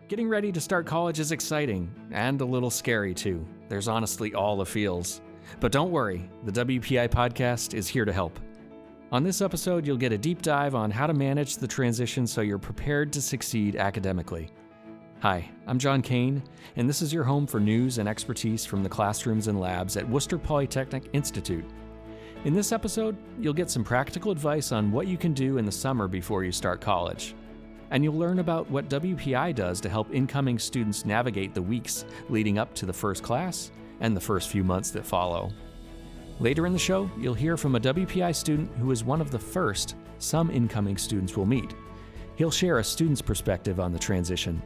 Getting ready to start college is exciting and a little scary too. There's honestly all the feels. But don't worry, the WPI Podcast is here to help. On this episode, you'll get a deep dive on how to manage the transition so you're prepared to succeed academically. Hi, I'm John Kane, and this is your home for news and expertise from the classrooms and labs at Worcester Polytechnic Institute. In this episode, you'll get some practical advice on what you can do in the summer before you start college. And you'll learn about what WPI does to help incoming students navigate the weeks leading up to the first class and the first few months that follow. Later in the show, you'll hear from a WPI student who is one of the first some incoming students will meet. He'll share a student's perspective on the transition.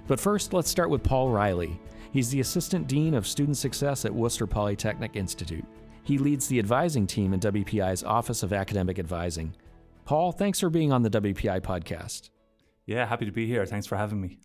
But first, let's start with Paul Reilly. He's the Assistant Dean of Student Success at Worcester Polytechnic Institute. He leads the advising team in WPI's Office of Academic Advising. Paul, thanks for being on the WPI Podcast. Yeah, happy to be here. Thanks for having me.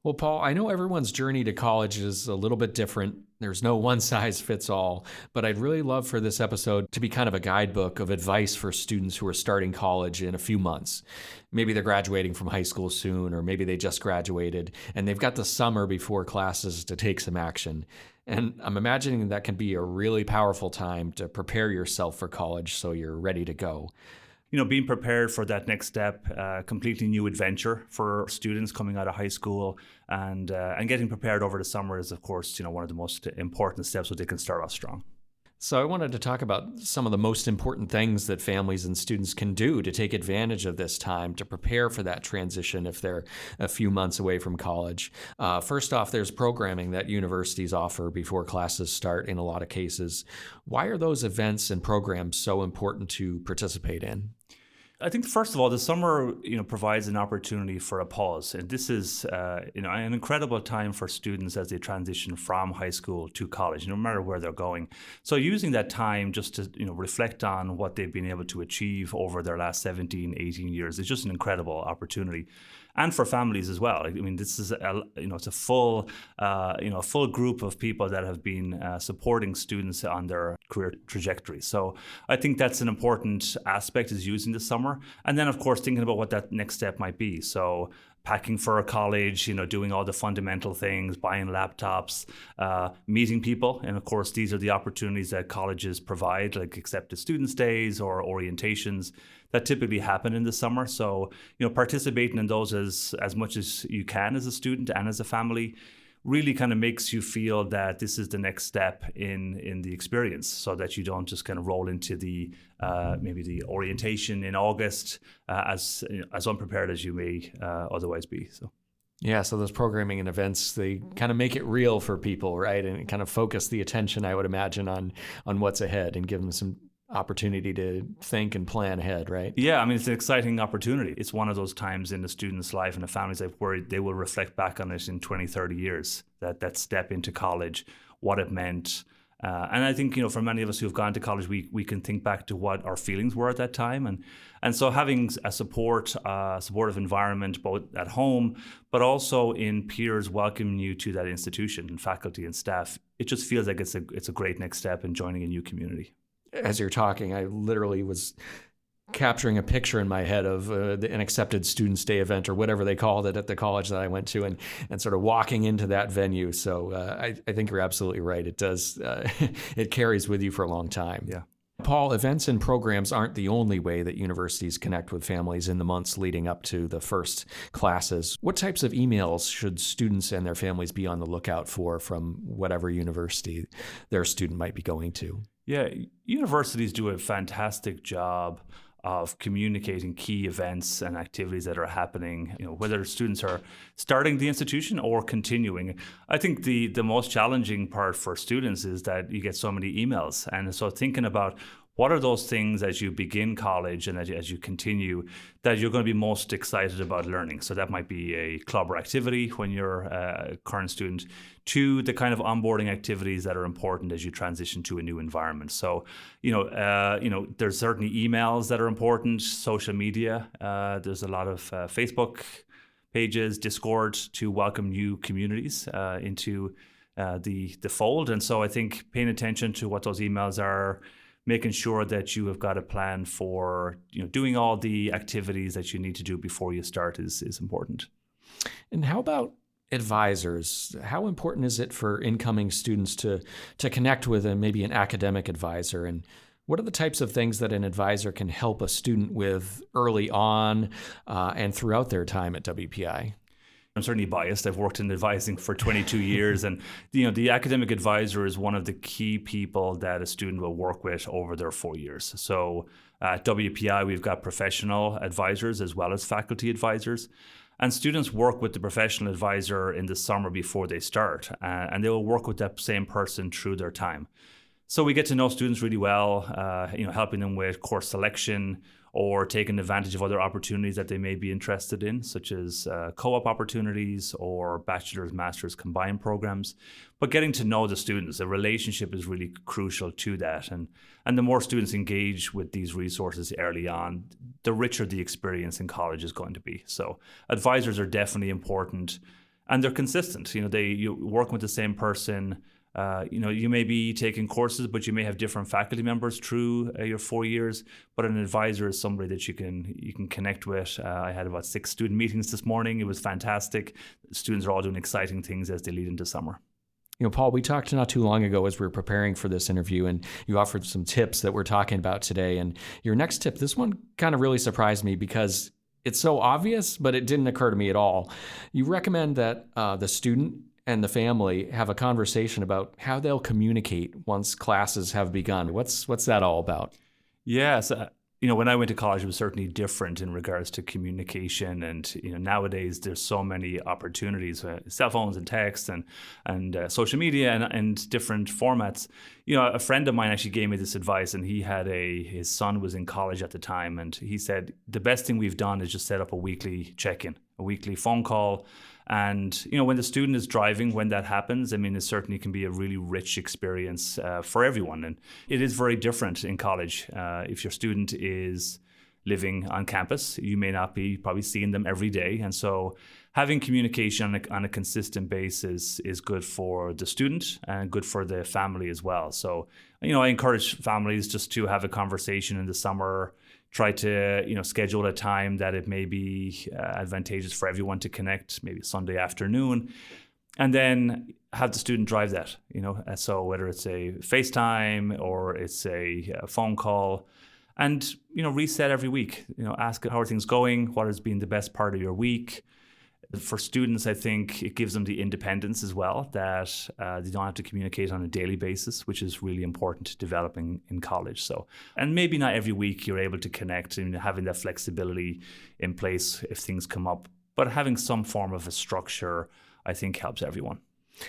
Well, Paul, I know everyone's journey to college is a little bit different. There's no one size fits all, but I'd really love for this episode to be kind of a guidebook of advice for students who are starting college in a few months. Maybe they're graduating from high school soon, or maybe they just graduated and they've got the summer before classes to take some action. And I'm imagining that can be a really powerful time to prepare yourself for college so you're ready to go. You know, being prepared for that next step, completely new adventure for students coming out of high school, and getting prepared over the summer is, of course, one of the most important steps so they can start off strong. So I wanted to talk about some of the most important things that families and students can do to take advantage of this time to prepare for that transition if they're a few months away from college. First off, there's programming that universities offer before classes start in a lot of cases. Why are those events and programs so important to participate in? I think, first of all, the summer, provides an opportunity for a pause. And this is, an incredible time for students as they transition from high school to college, no matter where they're going. So using that time just to, reflect on what they've been able to achieve over their last 17, 18 years is just an incredible opportunity. And for families as well. I mean, this is it's a full group of people that have been supporting students on their career trajectory. So I think that's an important aspect, is using the summer, and then of course thinking about what that next step might be. So packing for a college, doing all the fundamental things, buying laptops, meeting people. And of course, these are the opportunities that colleges provide, like accepted students days or orientations that typically happen in the summer. So, participating in those as much as you can as a student and as a family really kind of makes you feel that this is the next step in the experience, so that you don't just kind of roll into the maybe the orientation in August as unprepared as you may otherwise be. So those programming and events, they kind of make it real for people, right? And kind of focus the attention, I would imagine, on what's ahead and give them some opportunity to think and plan ahead, right? Yeah, I mean, it's an exciting opportunity. It's one of those times in the student's life and the family's life where they will reflect back on it in 20, 30 years, that step into college, what it meant. And I think, for many of us who have gone to college, we can think back to what our feelings were at that time. And so having a supportive environment, both at home, but also in peers welcoming you to that institution, and faculty and staff, it just feels like it's a great next step in joining a new community. As you're talking, I literally was capturing a picture in my head of an accepted Students' Day event or whatever they called it at the college that I went to, and sort of walking into that venue. So I think you're absolutely right. It does. It carries with you for a long time. Yeah. Paul, events and programs aren't the only way that universities connect with families in the months leading up to the first classes. What types of emails should students and their families be on the lookout for from whatever university their student might be going to? Yeah, universities do a fantastic job of communicating key events and activities that are happening, whether students are starting the institution or continuing. I think the most challenging part for students is that you get so many emails. And so thinking about what are those things as you begin college and as you continue that you're going to be most excited about learning? So that might be a club or activity when you're a current student, to the kind of onboarding activities that are important as you transition to a new environment. So, there's certainly emails that are important, social media. There's a lot of Facebook pages, Discord, to welcome new communities into the fold. And so I think paying attention to what those emails are, making sure that you have got a plan for doing all the activities that you need to do before you start is important. And how about advisors, how important is it for incoming students to connect with maybe an academic advisor? And what are the types of things that an advisor can help a student with early on and throughout their time at WPI? I'm certainly biased. I've worked in advising for 22 years, and the academic advisor is one of the key people that a student will work with over their 4 years. So at WPI, we've got professional advisors as well as faculty advisors. And students work with the professional advisor in the summer before they start, and they will work with that same person through their time. So we get to know students really well, helping them with course selection or taking advantage of other opportunities that they may be interested in, such as co-op opportunities or bachelor's, master's combined programs. But getting to know the students, a relationship is really crucial to that. And the more students engage with these resources early on, the richer the experience in college is going to be. So advisors are definitely important, and they're consistent. You work with the same person. You may be taking courses, but you may have different faculty members through your 4 years. But an advisor is somebody that you can connect with. I had about 6 student meetings this morning. It was fantastic. Students are all doing exciting things as they lead into summer. Paul, we talked not too long ago as we were preparing for this interview, and you offered some tips that we're talking about today. And your next tip, this one kind of really surprised me because it's so obvious, but it didn't occur to me at all. You recommend that the student and the family have a conversation about how they'll communicate once classes have begun. What's that all about? Yes. When I went to college, it was certainly different in regards to communication. And, nowadays there's so many opportunities, cell phones and text and social media and different formats. A friend of mine actually gave me this advice, and his son was in college at the time. And he said, the best thing we've done is just set up a weekly check-in, a weekly phone call. And, when the student is driving, when that happens, it certainly can be a really rich experience for everyone. And it is very different in college. If your student is living on campus, you may not be probably seeing them every day. And so having communication on a consistent basis is good for the student and good for the family as well. So, I encourage families just to have a conversation in the summer. Try to, schedule a time that it may be advantageous for everyone to connect, maybe Sunday afternoon, and then have the student drive that, So whether it's a FaceTime or it's a phone call, and, reset every week, ask how are things going? What has been the best part of your week? For students, I think it gives them the independence as well, that they don't have to communicate on a daily basis, which is really important to developing in college. So, and maybe not every week you're able to connect, and having that flexibility in place if things come up, but having some form of a structure, I think helps everyone.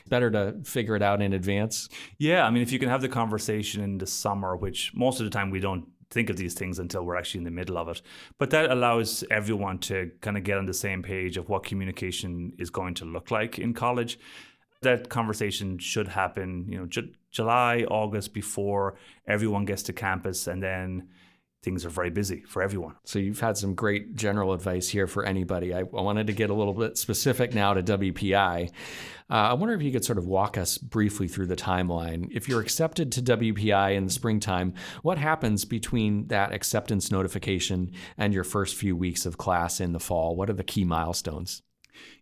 Better to figure it out in advance. Yeah, if you can have the conversation in the summer, which most of the time we don't think of these things until we're actually in the middle of it. But that allows everyone to kind of get on the same page of what communication is going to look like in college. That conversation should happen, July, August, before everyone gets to campus, and then things are very busy for everyone. So you've had some great general advice here for anybody. I wanted to get a little bit specific now to WPI. I wonder if you could sort of walk us briefly through the timeline. If you're accepted to WPI in the springtime, what happens between that acceptance notification and your first few weeks of class in the fall? What are the key milestones?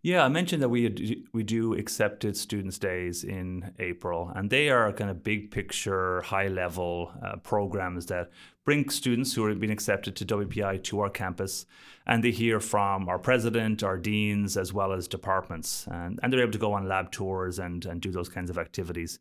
Yeah, I mentioned that we do accepted students' days in April, and they are kind of big picture, high level programs that bring students who have been accepted to WPI to our campus, and they hear from our president, our deans, as well as departments, and they're able to go on lab tours and do those kinds of activities.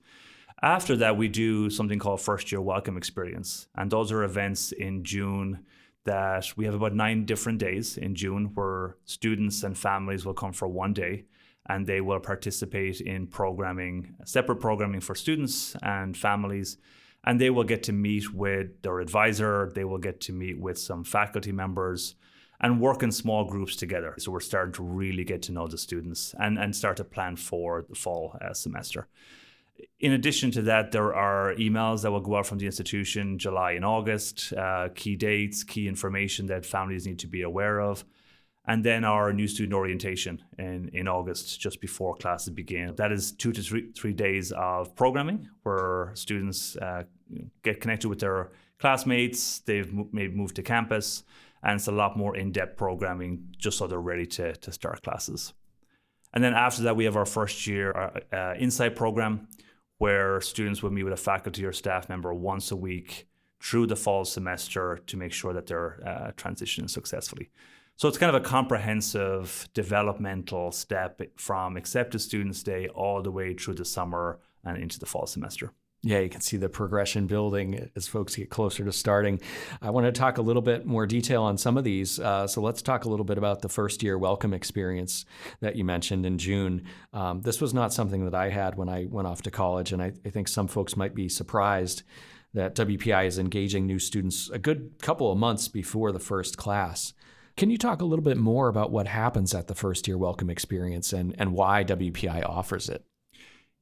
After that, we do something called First Year Welcome Experience, and those are events in June that we have about 9 different days in June where students and families will come for one day, and they will participate in programming, separate programming for students and families, and they will get to meet with their advisor, they will get to meet with some faculty members and work in small groups together. So we're starting to really get to know the students and start to plan for the fall semester. In addition to that, there are emails that will go out from the institution July and August, key dates, key information that families need to be aware of. And then our new student orientation in August, just before classes begin. That is 2 to 3 days of programming where students get connected with their classmates. They've maybe moved to campus, and it's a lot more in-depth programming just so they're ready to start classes. And then after that, we have our first year Insight program, where students will meet with a faculty or staff member once a week through the fall semester to make sure that they're transitioning successfully. So it's kind of a comprehensive developmental step from Accepted Students Day all the way through the summer and into the fall semester. Yeah, you can see the progression building as folks get closer to starting. I want to talk a little bit more detail on some of these. So let's talk a little bit about the first year welcome experience that you mentioned in June. This was not something that I had when I went off to college, and I think some folks might be surprised that WPI is engaging new students a good couple of months before the first class. Can you talk a little bit more about what happens at the first year welcome experience and why WPI offers it?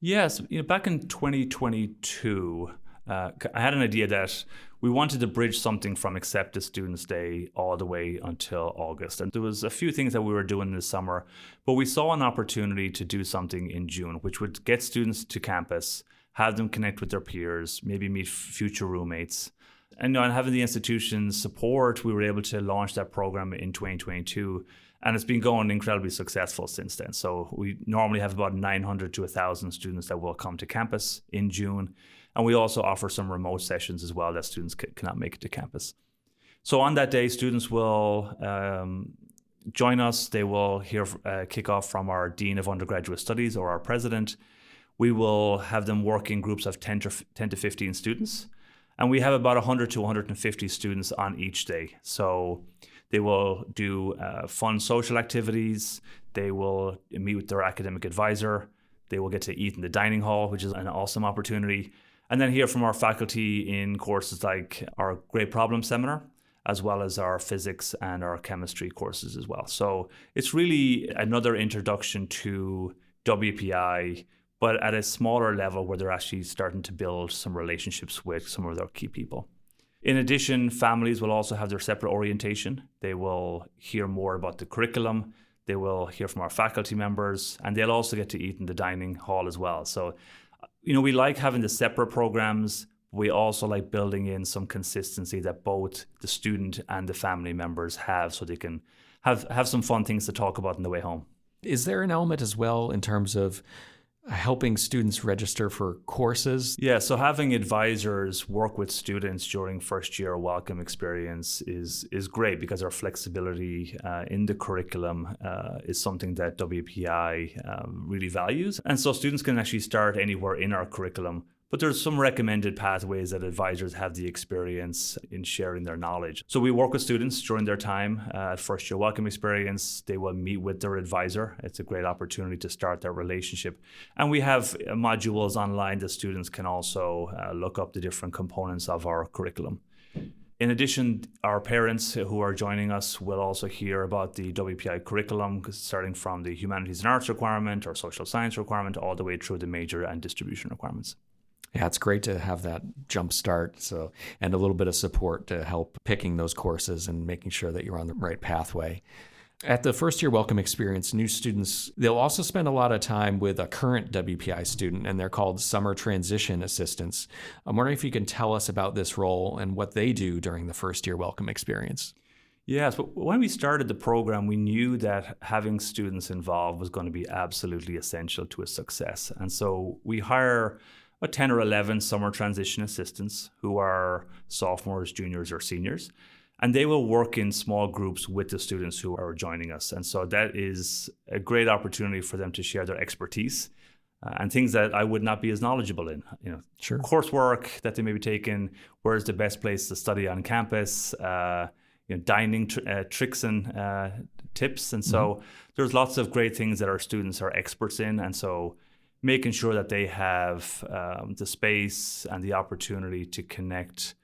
Yes, back in 2022, I had an idea that we wanted to bridge something from Accepted Students Day all the way until August. And there was a few things that we were doing this summer, but we saw an opportunity to do something in June, which would get students to campus, have them connect with their peers, maybe meet future roommates. And having the institution's support, we were able to launch that program in 2022. And it's been going incredibly successful since then. So we normally have about 900 to 1,000 students that will come to campus in June. And we also offer some remote sessions as well that students cannot make it to campus. So on that day, students will join us. They will hear kickoff from our Dean of Undergraduate Studies or our president. We will have them work in groups of 10 to 15 students. And we have about 100 to 150 students on each day. So they will do fun social activities. They will meet with their academic advisor. They will get to eat in the dining hall, which is an awesome opportunity. And then hear from our faculty in courses like our Great Problem Seminar, as well as our physics and our chemistry courses as well. So it's really another introduction to WPI, but at a smaller level where they're actually starting to build some relationships with some of their key people. In addition, families will also have their separate orientation. They will hear more about the curriculum. They will hear from our faculty members, and they'll also get to eat in the dining hall as well. So, we like having the separate programs. We also like building in some consistency that both the student and the family members have, so they can have some fun things to talk about on the way home. Is there an element as well in terms of helping students register for courses? Yeah, so having advisors work with students during first year welcome experience is great because our flexibility in the curriculum is something that WPI really values. And so students can actually start anywhere in our curriculum. But there's some recommended pathways that advisors have the experience in sharing their knowledge. So we work with students during their time at first year welcome experience. They will meet with their advisor. It's a great opportunity to start that relationship. And we have modules online that students can also look up the different components of our curriculum. In addition, our parents who are joining us will also hear about the WPI curriculum, starting from the humanities and arts requirement or social science requirement all the way through the major and distribution requirements. Yeah, it's great to have that jump start, and a little bit of support to help picking those courses and making sure that you're on the right pathway. At the first year welcome experience, new students, they'll also spend a lot of time with a current WPI student, and they're called summer transition assistants. I'm wondering if you can tell us about this role and what they do during the first year welcome experience. Yes, but when we started the program, we knew that having students involved was going to be absolutely essential to its success. And so we hire 10 or 11 summer transition assistants who are sophomores, juniors, or seniors. And they will work in small groups with the students who are joining us. And so that is a great opportunity for them to share their expertise and things that I would not be as knowledgeable in. Sure. Coursework that they may be taking, where's the best place to study on campus, dining tricks and tips. And so there's lots of great things that our students are experts in. And so making sure that they have the space and the opportunity to connect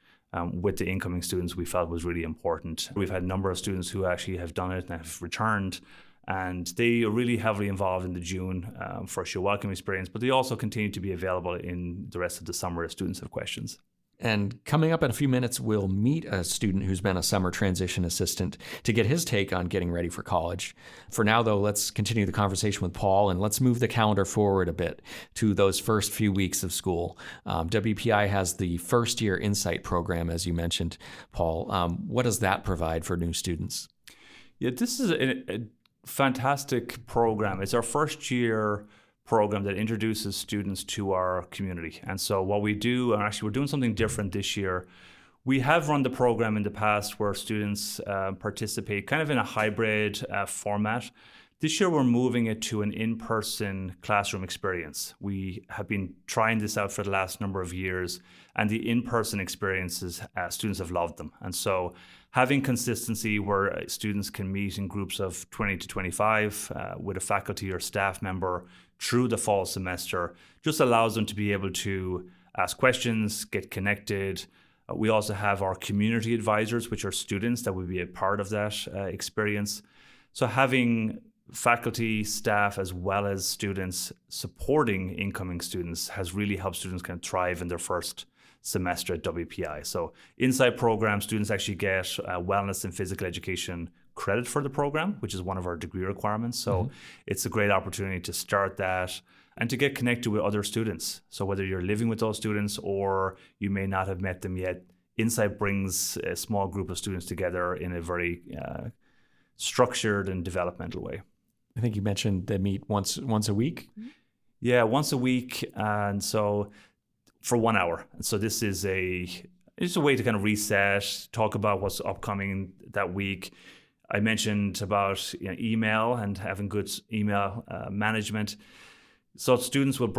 with the incoming students we felt was really important. We've had a number of students who actually have done it and have returned, and they are really heavily involved in the June first year welcome experience, but they also continue to be available in the rest of the summer if students have questions. And coming up in a few minutes, we'll meet a student who's been a summer transition assistant to get his take on getting ready for college. For now, though, let's continue the conversation with Paul, and let's move the calendar forward a bit to those first few weeks of school. WPI has the first year Insight program, as you mentioned, Paul. What does that provide for new students? Yeah, this is a fantastic program. It's our first year program that introduces students to our community. And so what we do, and actually we're doing something different this year. We have run the program in the past where students participate kind of in a hybrid format. This year, we're moving it to an in-person classroom experience. We have been trying this out for the last number of years, and the in-person experiences, students have loved them. And so having consistency where students can meet in groups of 20 to 25 with a faculty or staff member through the fall semester just allows them to be able to ask questions, get connected. We also have our community advisors, which are students that will be a part of that experience. So having faculty, staff, as well as students supporting incoming students has really helped students kind of thrive in their first semester at WPI. So inside program, students actually get wellness and physical education credit for the program, which is one of our degree requirements. So it's a great opportunity to start that and to get connected with other students. So whether you're living with those students or you may not have met them yet, Insight brings a small group of students together in a very structured and developmental way. I think you mentioned they meet once a week. Yeah, once a week, and so for 1 hour. And so this is it's a way to kind of reset, talk about what's upcoming that week. I mentioned about email and having good email management. So students will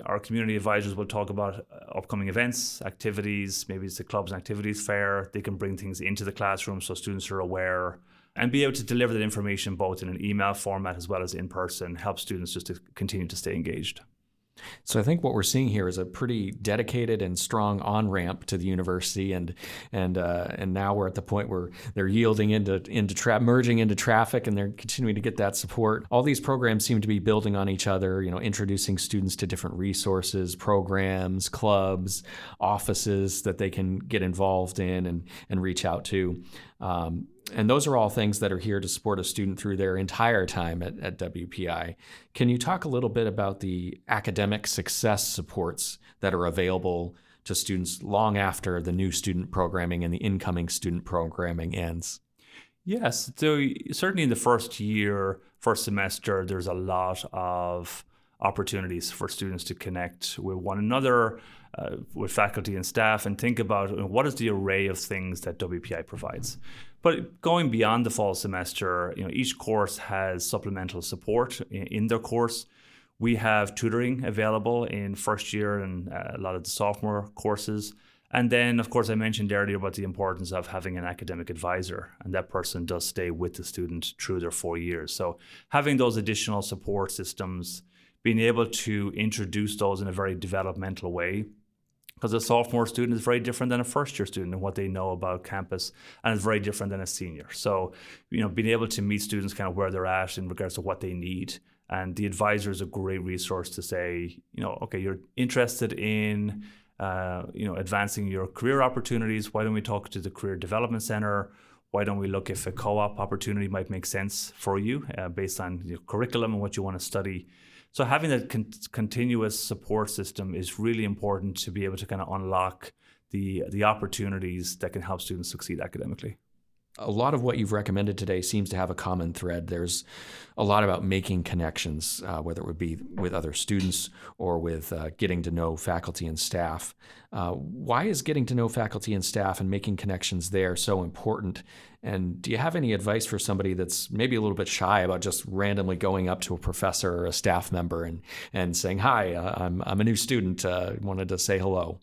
our community advisors will talk about upcoming events, activities, maybe it's the clubs and activities fair. They can bring things into the classroom so students are aware and be able to deliver that information both in an email format as well as in person, help students just to continue to stay engaged. So I think what we're seeing here is a pretty dedicated and strong on-ramp to the university, and now we're at the point where they're yielding merging into traffic, and they're continuing to get that support. All these programs seem to be building on each other, introducing students to different resources, programs, clubs, offices that they can get involved in and reach out to. And those are all things that are here to support a student through their entire time at WPI. Can you talk a little bit about the academic success supports that are available to students long after the new student programming and the incoming student programming ends? Yes, so certainly in the first semester, there's a lot of opportunities for students to connect with one another, with faculty and staff, and think about what is the array of things that WPI provides. But going beyond the fall semester, each course has supplemental support in their course. We have tutoring available in first year and a lot of the sophomore courses. And then, of course, I mentioned earlier about the importance of having an academic advisor, and that person does stay with the student through their 4 years. So having those additional support systems, being able to introduce those in a very developmental way, because a sophomore student is very different than a first-year student and what they know about campus, and it's very different than a senior. So, being able to meet students kind of where they're at in regards to what they need, and the advisor is a great resource to say, okay, you're interested in, advancing your career opportunities. Why don't we talk to the Career Development Center? Why don't we look if a co-op opportunity might make sense for you based on your curriculum and what you want to study? So having that continuous support system is really important to be able to kind of unlock the opportunities that can help students succeed academically. A lot of what you've recommended today seems to have a common thread. There's a lot about making connections, whether it would be with other students or with getting to know faculty and staff. Why is getting to know faculty and staff and making connections there so important? And do you have any advice for somebody that's maybe a little bit shy about just randomly going up to a professor or a staff member and saying, "Hi, I'm a new student, wanted to say hello"?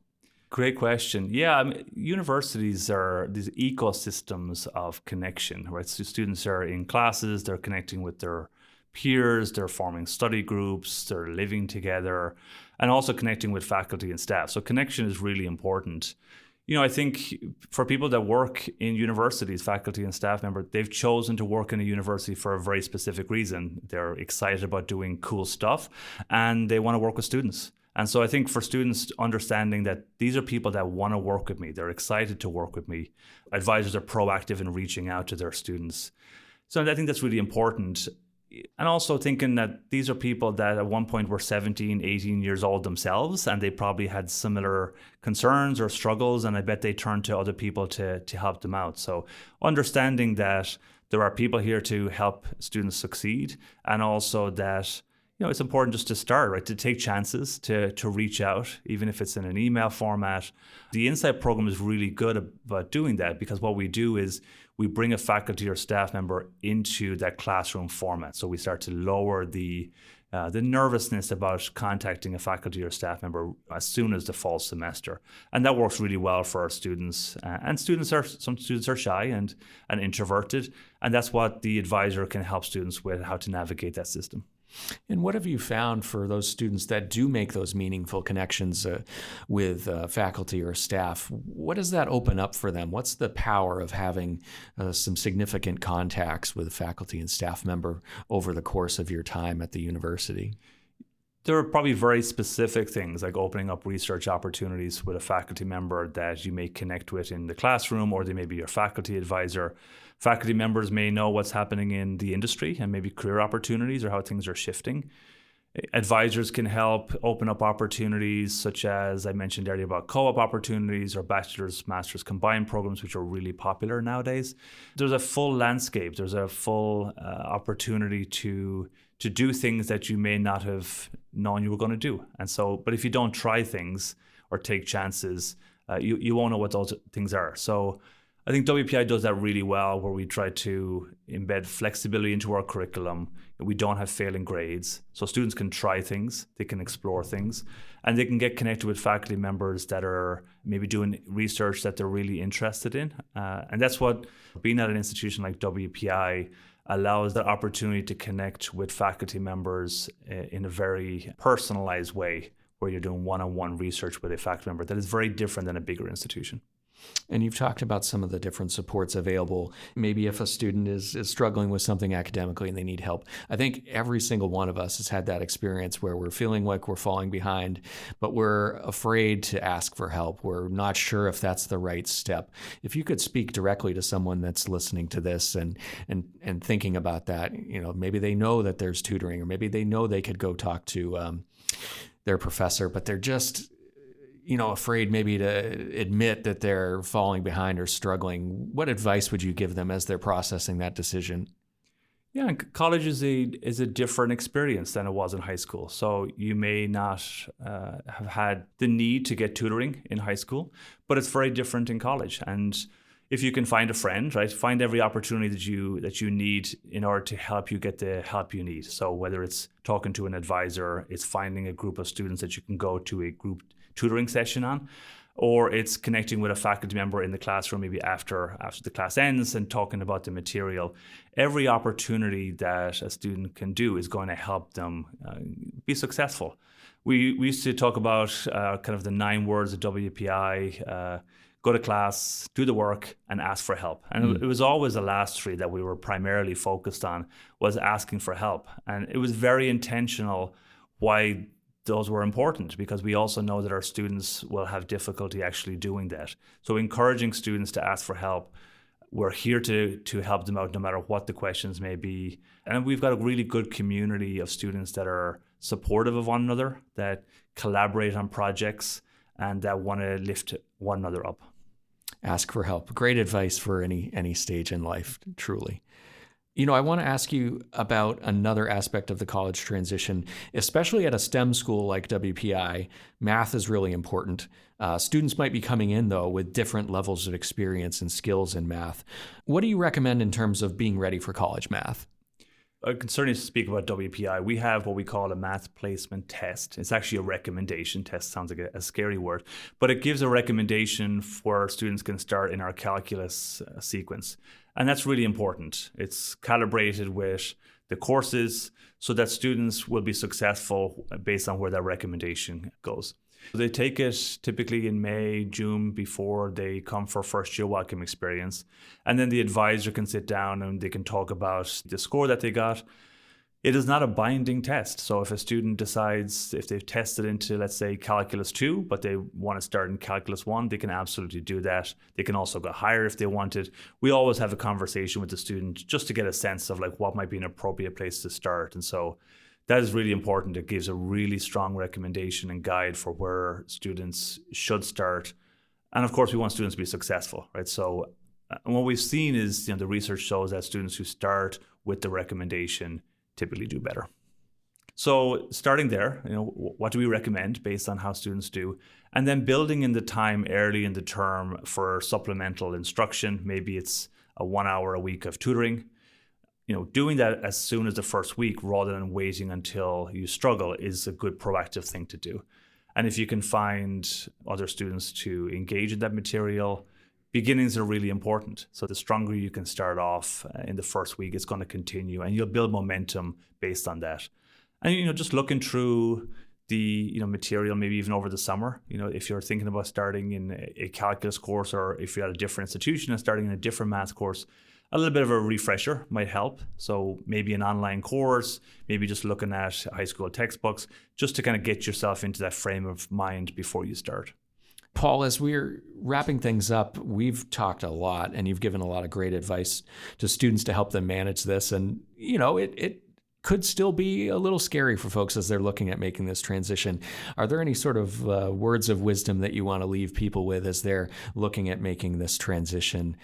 Great question. Yeah, universities are these ecosystems of connection, right? So students are in classes, they're connecting with their peers, they're forming study groups, they're living together, and also connecting with faculty and staff. So connection is really important. I think for people that work in universities, faculty and staff members, they've chosen to work in a university for a very specific reason. They're excited about doing cool stuff, and they want to work with students. And so I think for students, understanding that these are people that want to work with me, they're excited to work with me. Advisors are proactive in reaching out to their students. So I think that's really important. And also thinking that these are people that at one point were 17, 18 years old themselves, and they probably had similar concerns or struggles, and I bet they turned to other people to help them out. So understanding that there are people here to help students succeed, and also that it's important just to start, right? To take chances, to reach out, even if it's in an email format. The Insight program is really good about doing that, because what we do is we bring a faculty or staff member into that classroom format. So we start to lower the nervousness about contacting a faculty or staff member as soon as the fall semester. And that works really well for our students. And some students are shy and introverted. And that's what the advisor can help students with, how to navigate that system. And what have you found for those students that do make those meaningful connections with faculty or staff? What does that open up for them? What's the power of having some significant contacts with a faculty and staff member over the course of your time at the university? There are probably very specific things, like opening up research opportunities with a faculty member that you may connect with in the classroom, or they may be your faculty advisor. Faculty members may know what's happening in the industry and maybe career opportunities or how things are shifting. Advisors can help open up opportunities such as I mentioned earlier about co-op opportunities or bachelor's, master's combined programs, which are really popular nowadays. There's a full landscape. There's a full opportunity to do things that you may not have known you were going to do. And so, but if you don't try things or take chances, you won't know what those things are. So I think WPI does that really well, where we try to embed flexibility into our curriculum. We don't have failing grades. So students can try things, they can explore things, and they can get connected with faculty members that are maybe doing research that they're really interested in. And that's what being at an institution like WPI allows the opportunity to connect with faculty members in a very personalized way, where you're doing one-on-one research with a faculty member that is very different than a bigger institution. And you've talked about some of the different supports available. Maybe if a student is struggling with something academically and they need help. I think every single one of us has had that experience where we're feeling like we're falling behind, but we're afraid to ask for help. We're not sure if that's the right step. If you could speak directly to someone that's listening to this and thinking about that, maybe they know that there's tutoring, or maybe they know they could go talk to their professor, but they're just afraid maybe to admit that they're falling behind or struggling. What advice would you give them as they're processing that decision? Yeah, college is a different experience than it was in high school. So you may not have had the need to get tutoring in high school, but it's very different in college. And if you can find a friend, right, find every opportunity that you need in order to help you get the help you need. So whether it's talking to an advisor, it's finding a group of students that you can go to a group tutoring session on, or it's connecting with a faculty member in the classroom maybe after the class ends and talking about the material. Every opportunity that a student can do is going to help them be successful. We used to talk about kind of the 9 words of WPI, go to class, do the work, and ask for help. And it was always the last 3 that we were primarily focused on, was asking for help. And it was very intentional why those were important, because we also know that our students will have difficulty actually doing that. So encouraging students to ask for help. We're here to help them out no matter what the questions may be. And we've got a really good community of students that are supportive of one another, that collaborate on projects, and that want to lift one another up. Ask for help. Great advice for any stage in life, truly. I want to ask you about another aspect of the college transition, especially at a STEM school like WPI. Math is really important. Students might be coming in, though, with different levels of experience and skills in math. What do you recommend in terms of being ready for college math? I can certainly speak about WPI. We have what we call a math placement test. It's actually a recommendation test. Sounds like a scary word, but it gives a recommendation for students can start in our calculus sequence. And that's really important. It's calibrated with the courses so that students will be successful based on where that recommendation goes. They take it typically in May, June, before they come for first year welcome experience. And then the advisor can sit down and they can talk about the score that they got. It is not a binding test. So if a student decides, if they've tested into, let's say, Calculus 2, but they want to start in Calculus 1, they can absolutely do that. They can also go higher if they wanted. We always have a conversation with the student just to get a sense of like what might be an appropriate place to start. And so that is really important. It gives a really strong recommendation and guide for where students should start. And of course, we want students to be successful, right? So And what we've seen is, the research shows that students who start with the recommendation typically do better. So starting there, what do we recommend based on how students do? And then building in the time early in the term for supplemental instruction. Maybe it's a 1 hour a week of tutoring. Doing that as soon as the first week rather than waiting until you struggle is a good proactive thing to do. And if you can find other students to engage in that material, beginnings are really important. So the stronger you can start off in the first week, it's going to continue and you'll build momentum based on that. And, just looking through the, material, maybe even over the summer, if you're thinking about starting in a calculus course, or if you're at a different institution and starting in a different math course, a little bit of a refresher might help. So maybe an online course, maybe just looking at high school textbooks, just to kind of get yourself into that frame of mind before you start. Paul, as we're wrapping things up, we've talked a lot and you've given a lot of great advice to students to help them manage this. And, it could still be a little scary for folks as they're looking at making this transition. Are there any sort of words of wisdom that you want to leave people with as they're looking at making this transition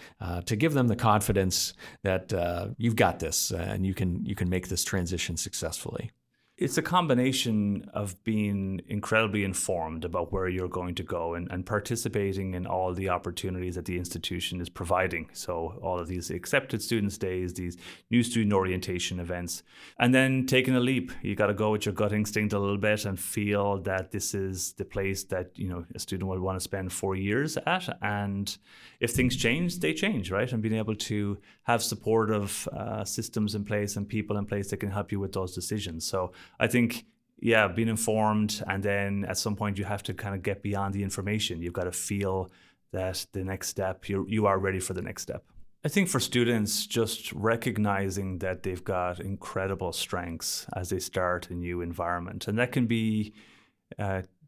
to give them the confidence that you've got this and you can make this transition successfully? It's a combination of being incredibly informed about where you're going to go and participating in all the opportunities that the institution is providing. So all of these accepted students days, these new student orientation events, and then taking a leap. You got to go with your gut instinct a little bit and feel that this is the place that, a student would want to spend 4 years at. And if things change, they change, right? And being able to have supportive systems in place and people in place that can help you with those decisions. So I think, being informed, and then at some point you have to kind of get beyond the information. You've got to feel that the next step, you are ready for the next step. I think for students, just recognizing that they've got incredible strengths as they start a new environment. And that can be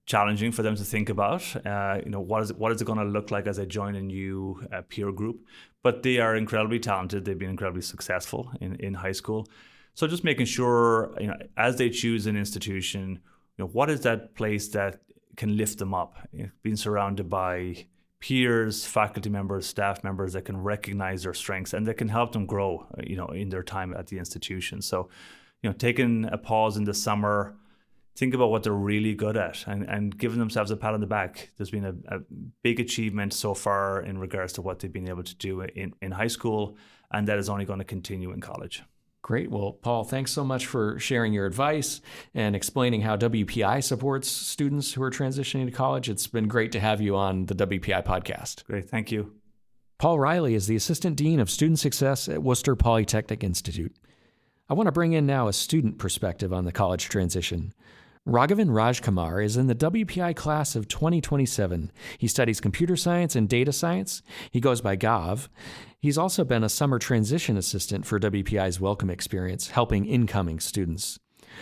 challenging for them to think about. What is it going to look like as I join a new peer group? But they are incredibly talented. They've been incredibly successful in high school. So just making sure, as they choose an institution, what is that place that can lift them up? Being surrounded by peers, faculty members, staff members that can recognize their strengths and that can help them grow, in their time at the institution. So, taking a pause in the summer, think about what they're really good at and giving themselves a pat on the back. There's been a big achievement so far in regards to what they've been able to do in high school, and that is only going to continue in college. Great. Well, Paul, thanks so much for sharing your advice and explaining how WPI supports students who are transitioning to college. It's been great to have you on the WPI podcast. Great. Thank you. Paul Reilly is the Assistant Dean of Student Success at Worcester Polytechnic Institute. I want to bring in now a student perspective on the college transition. Raghavan Rajkumar is in the WPI class of 2027. He studies computer science and data science. He goes by Gav. He's also been a summer transition assistant for WPI's Welcome Experience, helping incoming students.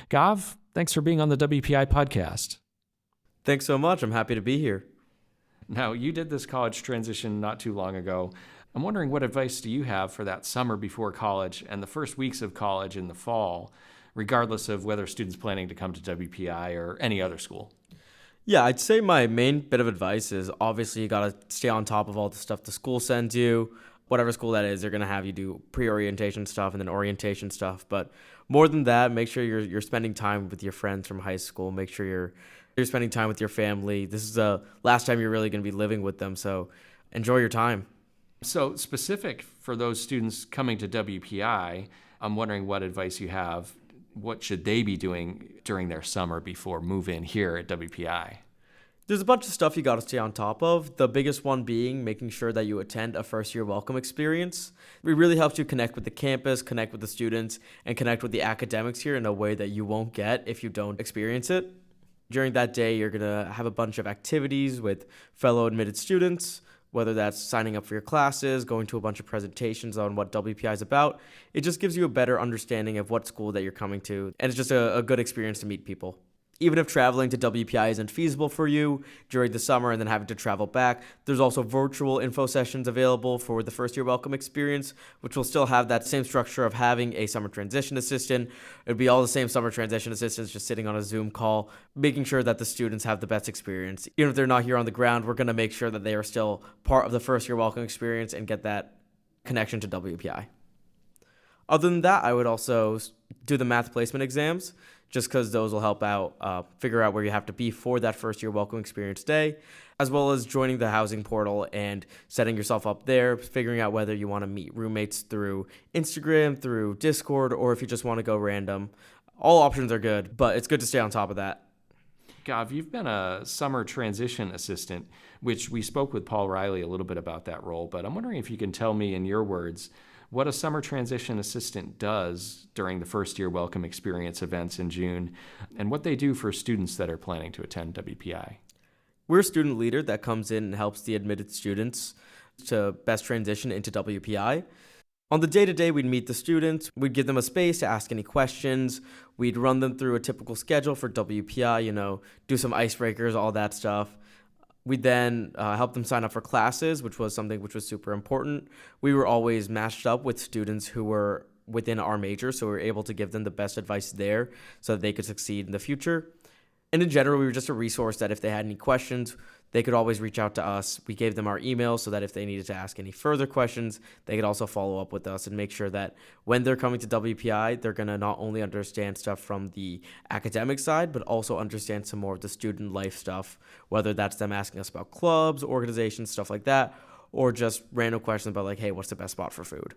Gav, thanks for being on the WPI podcast. Thanks so much. I'm happy to be here. Now, you did this college transition not too long ago. I'm wondering, what advice do you have for that summer before college and the first weeks of college in the fall, regardless of whether students planning to come to WPI or any other school? Yeah, I'd say my main bit of advice is obviously you got to stay on top of all the stuff the school sends you. Whatever school that is, they're going to have you do pre-orientation stuff and then orientation stuff. But more than that, make sure you're spending time with your friends from high school. Make sure you're spending time with your family. This is the last time you're really going to be living with them, so enjoy your time. So specific for those students coming to WPI, I'm wondering what advice you have. What should they be doing during their summer before move-in here at WPI? There's a bunch of stuff you got to stay on top of. The biggest one being making sure that you attend a first-year welcome experience. It really helps you connect with the campus, connect with the students, and connect with the academics here in a way that you won't get if you don't experience it. During that day, you're going to have a bunch of activities with fellow admitted students, whether that's signing up for your classes, going to a bunch of presentations on what WPI is about. It just gives you a better understanding of what school that you're coming to, and it's just a good experience to meet people. Even if traveling to WPI isn't feasible for you during the summer and then having to travel back, there's also virtual info sessions available for the first year welcome experience, which will still have that same structure of having a summer transition assistant. It'd be all the same summer transition assistants just sitting on a Zoom call, making sure that the students have the best experience. Even if they're not here on the ground, we're going to make sure that they are still part of the first year welcome experience and get that connection to WPI. Other than that, I would also do the math placement exams, just because those will help out figure out where you have to be for that first year welcome experience day, as well as joining the housing portal and setting yourself up there, figuring out whether you want to meet roommates through Instagram, through Discord, or if you just want to go random. All options are good, but it's good to stay on top of that. Gav, you've been a summer transition assistant, which we spoke with Paul Reilly a little bit about that role, but I'm wondering if you can tell me in your words what a summer transition assistant does during the first year welcome experience events in June, and what they do for students that are planning to attend WPI. We're a student leader that comes in and helps the admitted students to best transition into WPI. On the day-to-day, we'd meet the students, we'd give them a space to ask any questions, we'd run them through a typical schedule for WPI, do some icebreakers, all that stuff. We'd then help them sign up for classes, which was something which was super important. We were always matched up with students who were within our major, so we were able to give them the best advice there so that they could succeed in the future. And in general, we were just a resource that if they had any questions, they could always reach out to us. We gave them our email so that if they needed to ask any further questions, they could also follow up with us and make sure that when they're coming to WPI, they're going to not only understand stuff from the academic side, but also understand some more of the student life stuff, whether that's them asking us about clubs, organizations, stuff like that, or just random questions about like, hey, what's the best spot for food?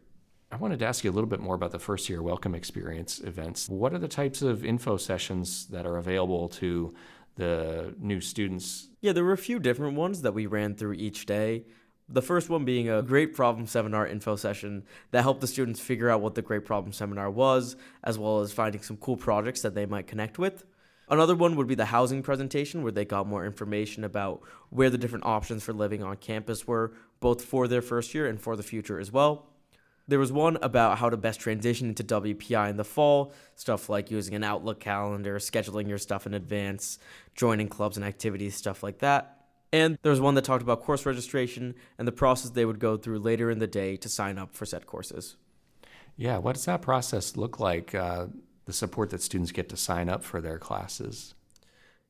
I wanted to ask you a little bit more about the first year welcome experience events. What are the types of info sessions that are available to the new students? Yeah, there were a few different ones that we ran through each day. The first one being a great problem seminar info session that helped the students figure out what the great problem seminar was, as well as finding some cool projects that they might connect with. Another one would be the housing presentation, where they got more information about where the different options for living on campus were, both for their first year and for the future as well. There was one about how to best transition into WPI in the fall, stuff like using an Outlook calendar, scheduling your stuff in advance, joining clubs and activities, stuff like that. And there was one that talked about course registration and the process they would go through later in the day to sign up for said courses. Yeah, what does that process look like, the support that students get to sign up for their classes?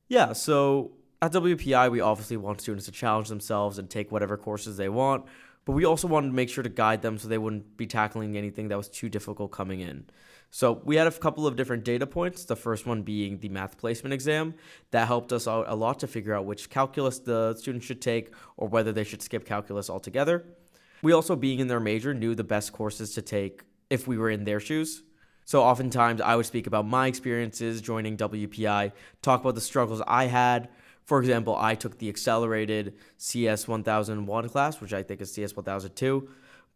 Yeah, so at WPI, we obviously want students to challenge themselves and take whatever courses they want, but we also wanted to make sure to guide them so they wouldn't be tackling anything that was too difficult coming in. So we had a couple of different data points, the first one being the math placement exam. That helped us out a lot to figure out which calculus the students should take or whether they should skip calculus altogether. We also, being in their major, knew the best courses to take if we were in their shoes. So oftentimes I would speak about my experiences joining WPI, talk about the struggles I had. For example, I took the accelerated CS 1001 class, which I think is CS 1002.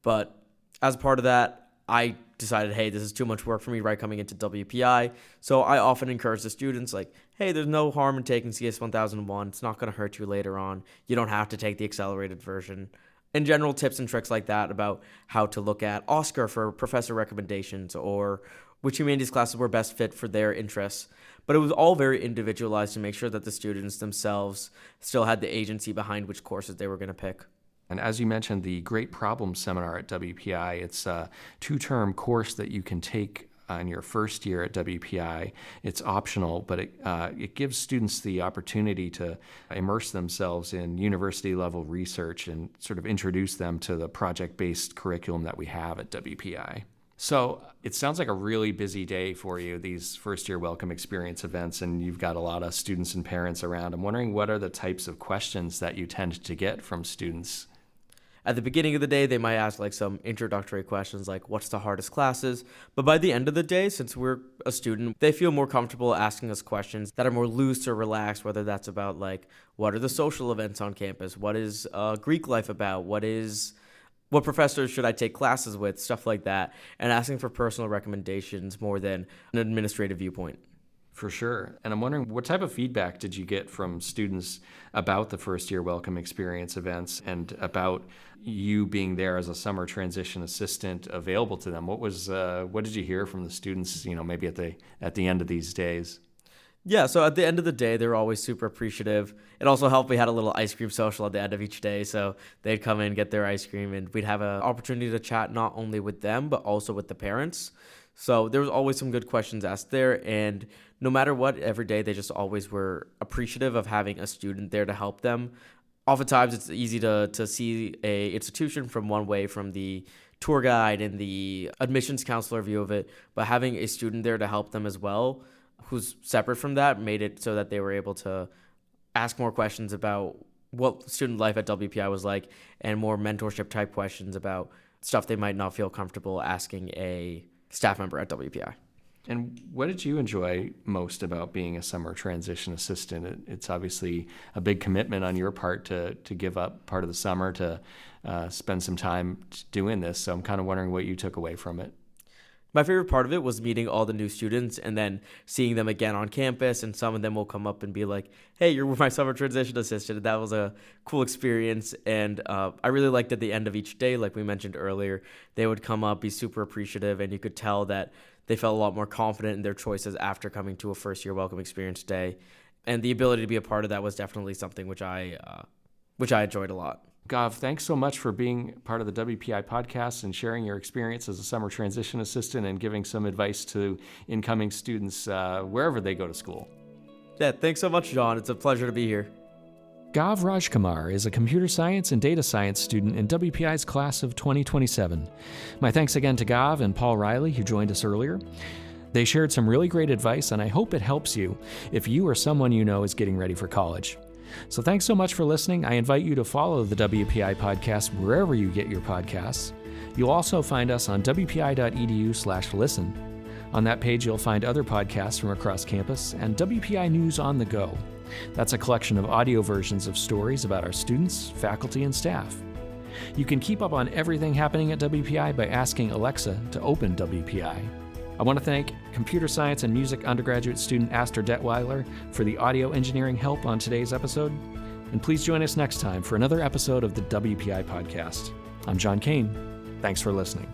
But as part of that, I decided, hey, this is too much work for me right coming into WPI. So I often encourage the students like, hey, there's no harm in taking CS 1001. It's not going to hurt you later on. You don't have to take the accelerated version. In general, tips and tricks like that about how to look at Oscar for professor recommendations or which humanities classes were best fit for their interests. But it was all very individualized to make sure that the students themselves still had the agency behind which courses they were going to pick. And as you mentioned, the Great Problem Seminar at WPI, it's a 2-term course that you can take in your first year at WPI. It's optional, but it gives students the opportunity to immerse themselves in university-level research and sort of introduce them to the project-based curriculum that we have at WPI. So it sounds like a really busy day for you, these first-year welcome experience events, and you've got a lot of students and parents around. I'm wondering, what are the types of questions that you tend to get from students? At the beginning of the day, they might ask like some introductory questions like, what's the hardest classes? But by the end of the day, since we're a student, they feel more comfortable asking us questions that are more loose or relaxed, whether that's about like, what are the social events on campus? What is Greek life about? What professors should I take classes with? Stuff like that. And asking for personal recommendations more than an administrative viewpoint. For sure. And I'm wondering, what type of feedback did you get from students about the first year welcome experience events and about you being there as a summer transition assistant available to them? What did you hear from the students, maybe at the end of these days? Yeah, so at the end of the day, they were always super appreciative. It also helped we had a little ice cream social at the end of each day, so they'd come in, get their ice cream, and we'd have an opportunity to chat not only with them, but also with the parents. So there was always some good questions asked there, and no matter what, every day they just always were appreciative of having a student there to help them. Oftentimes, it's easy to see a institution from one way from the tour guide and the admissions counselor view of it, but having a student there to help them as well, who's separate from that, made it so that they were able to ask more questions about what student life at WPI was like and more mentorship type questions about stuff they might not feel comfortable asking a staff member at WPI. And what did you enjoy most about being a summer transition assistant? It's obviously a big commitment on your part to give up part of the summer to spend some time doing this. So I'm kind of wondering what you took away from it. My favorite part of it was meeting all the new students and then seeing them again on campus, and some of them will come up and be like, hey, you're my summer transition assistant. That was a cool experience, and I really liked at the end of each day, like we mentioned earlier, they would come up, be super appreciative, and you could tell that they felt a lot more confident in their choices after coming to a first-year welcome experience day. And the ability to be a part of that was definitely something which I enjoyed a lot. Gav, thanks so much for being part of the WPI podcast and sharing your experience as a summer transition assistant and giving some advice to incoming students wherever they go to school. Yeah, thanks so much, John. It's a pleasure to be here. Raghavan Rajkumar is a computer science and data science student in WPI's class of 2027. My thanks again to Gav and Paul Reilly, who joined us earlier. They shared some really great advice, and I hope it helps you if you or someone you know is getting ready for college. So thanks so much for listening. I invite you to follow the WPI podcast wherever you get your podcasts. You'll also find us on wpi.edu/listen. On that page, you'll find other podcasts from across campus and WPI News on the Go. That's a collection of audio versions of stories about our students, faculty, and staff. You can keep up on everything happening at WPI by asking Alexa to open WPI. I want to thank computer science and music undergraduate student Aster Detweiler for the audio engineering help on today's episode. And please join us next time for another episode of the WPI Podcast. I'm John Kane. Thanks for listening.